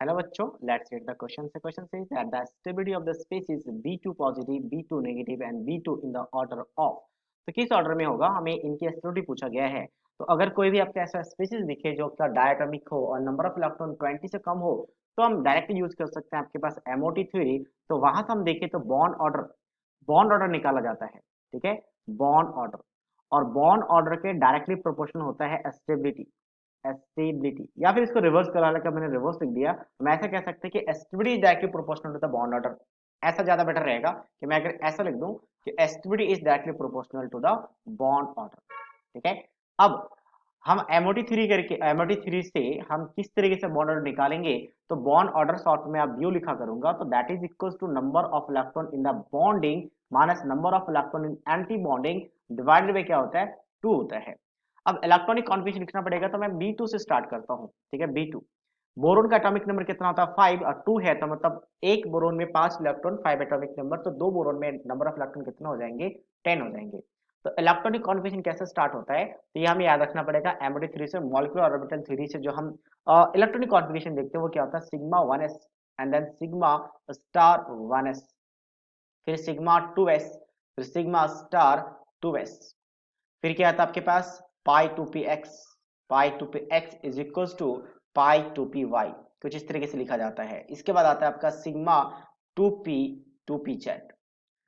Hello बच्चों, let's read the question से। Question says that the stability of the species B2 positive, B2 negative and B2 in the order of. तो किस order में होगा, हमें इनकी स्टेबिलिटी पूछा गया है। तो अगर कोई भी आपको ऐसा स्पेसिस दिखे जो आपका डायटोमिक हो और नंबर ऑफ इलेक्ट्रॉन 20 से कम हो, तो हम डायरेक्टली यूज कर सकते हैं आपके पास MOT थ्योरी। तो वहां से हम देखें तो बॉन्ड ऑर्डर निकाला जाता है। ठीक है, बॉन्ड ऑर्डर। और बॉन्ड ऑर्डर के डायरेक्टली प्रोपोर्शनल होता है स्टेबिलिटी। या फिर इसको रिवर्स करा लेकर मैंने रिवर्स लिख दिया, तो मैं ऐसा कह सकते हैं कि stability is directly proportional to the bond order. ऐसा ज्यादा बेटर रहेगा कि मैं अगर ऐसा लिख दूं कि stability is directly proportional to the bond order. ठीक है, अब हम एमओटी थ्री से हम किस तरीके से बॉन्ड ऑर्डर निकालेंगे। तो बॉन्ड ऑर्डर शॉर्ट में आप ब्यू लिखा करूंगा, तो that is equal to number of electron in the bonding minus number of electron in anti bonding divided by क्या होता है, 2 होता है। अब इलेक्ट्रॉनिक कॉन्फ़िगरेशन लिखना पड़ेगा, तो मैं B2 से स्टार्ट करता हूँ। ठीक है, B2 बोरोन का एटॉमिक नंबर कितना होता है, 5 और 2 है, तो मतलब एक बोरोन में 5 इलेक्ट्रॉन, 5 एटॉमिक नंबर, तो दो बोरोन में नंबर ऑफ इलेक्ट्रॉन कितना हो जाएंगे, 10 हो जाएंगे। तो इलेक्ट्रॉनिक कॉन्फ़िगरेशन कैसे स्टार्ट होता है, तो ये हमें याद रखना पड़ेगा। MOT3 से मॉलिक्यूलर ऑर्बिटल थ्योरी से जो हम इलेक्ट्रॉनिक कॉन्फ़िगरेशन देखते हैं वो क्या होता है, sigma 1s and then sigma star 1s, फिर सिग्मा 2s, फिर सिग्मा स्टार 2s, फिर क्या आता है आपके पास pi two p x. Pi two p x is equal to pi two p y, कुछ इस तरीके से लिखा जाता है। इसके बाद आता है आपका सिग्मा टू पी जेड।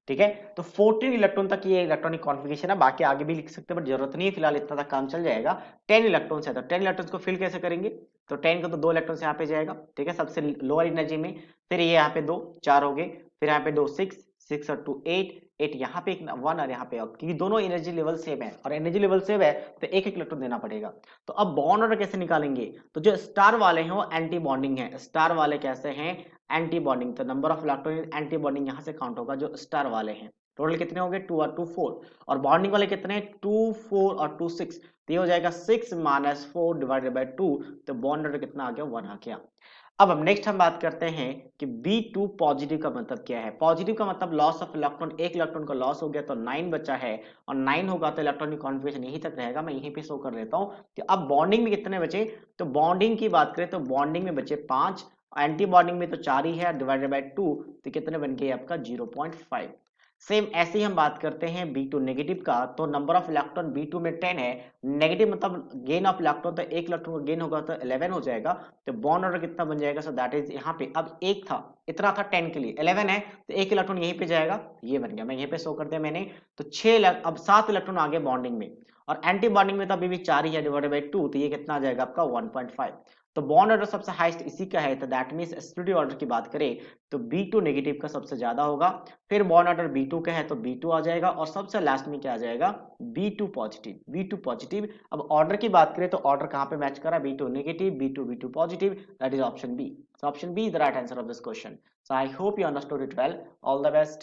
ठीक है, तो 14 इलेक्ट्रॉन तक ये इलेक्ट्रॉनिक कॉन्फ़िगरेशन है, बाकी आगे भी लिख सकते हैं बट जरूरत नहीं है, फिलहाल इतना तक काम चल जाएगा। 10 इलेक्ट्रॉन है, तो 10 इलेक्ट्रॉन को फिल कैसे करेंगे, तो 10 को तो 2 इलेक्ट्रॉन यहाँ पे जाएगा। ठीक है, सबसे लोअर एनर्जी में, फिर ये यहाँ पे 2 4 हो गए, फिर यहाँ पे 2 6 और 2 8 यहाँ पे एक 1 और यहाँ पे, क्योंकि दोनों एनर्जी लेवल सेम है और एनर्जी लेवल सेम है तो एक एक इलेक्ट्रॉन देना पड़ेगा। तो अब बॉन्ड ऑर्डर कैसे निकालेंगे, तो जो स्टार वाले हैं वो एंटी बॉन्डिंग है। स्टार वाले कैसे हैं, एंटी बॉन्डिंग, तो number of electron anti bonding यहाँ से काउंट होगा जो स्टार वाले हैं। टोटल कितने हो गए, 2 और 2 4, और बॉन्डिंग वाले कितने, 2 4 और 2 6, तो ये हो जाएगा 6 माइनस 4 डिवाइडेड बाय 2, तो बॉन्ड ऑर्डर कितना आ गया, 1 आ गया। अब हम नेक्स्ट हम बात करते हैं कि B2 पॉजिटिव का मतलब क्या है। पॉजिटिव का मतलब लॉस ऑफ इलेक्ट्रॉन, एक इलेक्ट्रॉन का लॉस हो गया तो 9 बचा है, और 9 होगा तो इलेक्ट्रॉनिक कॉन्फ़िगरेशन यहीं तक रहेगा। मैं यहीं पे शो कर देता हूं कि अब बॉन्डिंग में कितने बचे। तो बॉन्डिंग की बात करें तो बॉन्डिंग में बचे 5, एंटी बॉन्डिंग में तो 4 ही है, डिवाइडेड बाय 2, तो कितने बन गए आपका 0.5। सेम ऐसे ही हम बात करते हैं B2 नेगेटिव का, तो नंबर ऑफ इलेक्ट्रॉन B2 में 10 है। नेगेटिव मतलब गेन ऑफ इलेक्ट्रॉन, तो एक इलेक्ट्रॉन का गेन होगा तो 11 हो जाएगा। तो बॉन्ड ऑर्डर कितना बन जाएगा, सो दैट इज यहाँ पे अब एक था, इतना था 10 के लिए, 11 है तो एक इलेक्ट्रॉन यहीं पे जाएगा, ये बन गया। मैं यहीं पे शो कर दिया मैंने, तो 6 अब 7 इलेक्ट्रॉन आ गए बॉन्डिंग में, और एंटी बॉन्डिंग में तो अभी भी 4 ही है, डिवाइडेड बाई 2, तो ये कितना आ जाएगा आपका 1.5। तो बॉन्ड ऑर्डर सबसे हाईएस्ट इसी का है, तो दैट मींस स्टेबिलिटी ऑर्डर की बात करें तो B2 नेगेटिव का सबसे ज्यादा होगा। फिर बॉन्ड ऑर्डर B2 का है तो B2 आ जाएगा, और सबसे लास्ट में क्या आ जाएगा, B2 पॉजिटिव। B2 positive. अब ऑर्डर की बात करें तो ऑर्डर कहां पे मैच कर रहा है, B2 negative, B2 positive, that is option B. So option B is the right answer of this question. So I hope you understood it well. All the best.